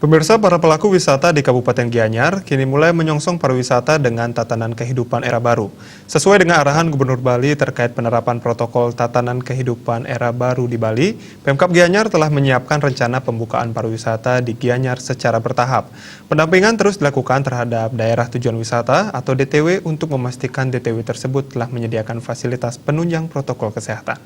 Pemirsa, para pelaku wisata di Kabupaten Gianyar kini mulai menyongsong pariwisata dengan tatanan kehidupan era baru. Sesuai dengan arahan Gubernur Bali terkait penerapan protokol tatanan kehidupan era baru di Bali, Pemkab Gianyar telah menyiapkan rencana pembukaan pariwisata di Gianyar secara bertahap. Pendampingan terus dilakukan terhadap daerah tujuan wisata atau DTW untuk memastikan DTW tersebut telah menyediakan fasilitas penunjang protokol kesehatan.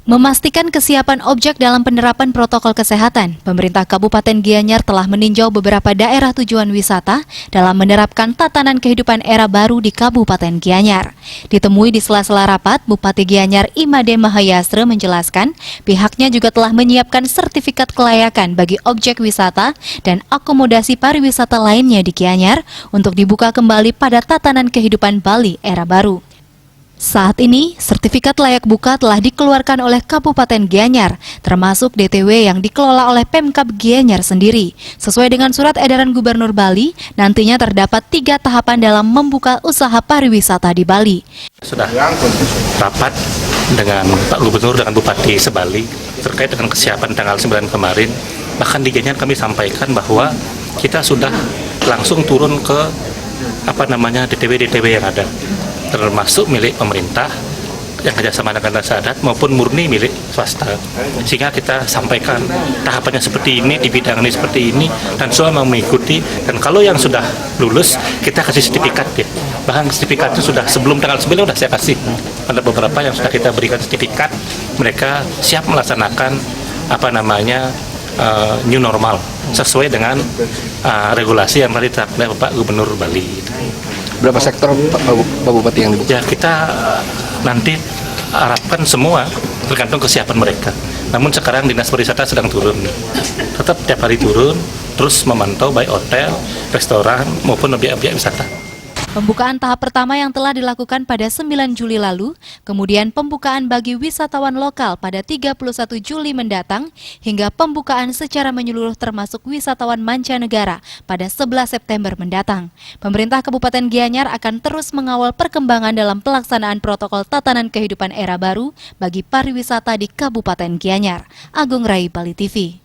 Memastikan kesiapan objek dalam penerapan protokol kesehatan, pemerintah Kabupaten Gianyar telah meninjau beberapa daerah tujuan wisata dalam menerapkan tatanan kehidupan era baru di Kabupaten Gianyar. Ditemui di sela-sela rapat, Bupati Gianyar Imade Mahayastra menjelaskan pihaknya juga telah menyiapkan sertifikat kelayakan bagi objek wisata dan akomodasi pariwisata lainnya di Gianyar untuk dibuka kembali pada tatanan kehidupan Bali era baru. Saat ini, sertifikat layak buka telah dikeluarkan oleh Kabupaten Gianyar, termasuk DTW yang dikelola oleh Pemkab Gianyar sendiri. Sesuai dengan surat edaran Gubernur Bali, nantinya terdapat 3 tahapan dalam membuka usaha pariwisata di Bali. Sudah rapat dengan Pak Gubernur dengan Bupati Sebali terkait dengan kesiapan tanggal 9 kemarin. Bahkan di Gianyar kami sampaikan bahwa kita sudah langsung turun ke DTW-DTW yang ada, termasuk milik pemerintah yang kerjasama dengan desa adat maupun murni milik swasta, sehingga kita sampaikan tahapannya seperti ini, di bidang ini seperti ini, dan semua mengikuti. Dan kalau yang sudah lulus, kita kasih sertifikat ya. Bahkan sertifikatnya sudah sebelum tanggal 9 sudah saya kasih. Ada beberapa yang sudah kita berikan sertifikat, mereka siap melaksanakan new normal sesuai dengan regulasi yang telah ditetapkan oleh Bapak Gubernur Bali. Berapa sektor Pak Bupati yang dibuka? Ya, kita nanti harapkan semua tergantung kesiapan mereka. Namun sekarang Dinas Pariwisata sedang turun. Tetap tiap hari turun, terus memantau baik hotel, restoran maupun objek-objek wisata. Pembukaan tahap pertama yang telah dilakukan pada 9 Juli lalu, kemudian pembukaan bagi wisatawan lokal pada 31 Juli mendatang, hingga pembukaan secara menyeluruh termasuk wisatawan mancanegara pada 11 September mendatang. Pemerintah Kabupaten Gianyar akan terus mengawal perkembangan dalam pelaksanaan protokol tatanan kehidupan era baru bagi pariwisata di Kabupaten Gianyar. Agung Rai, Bali TV.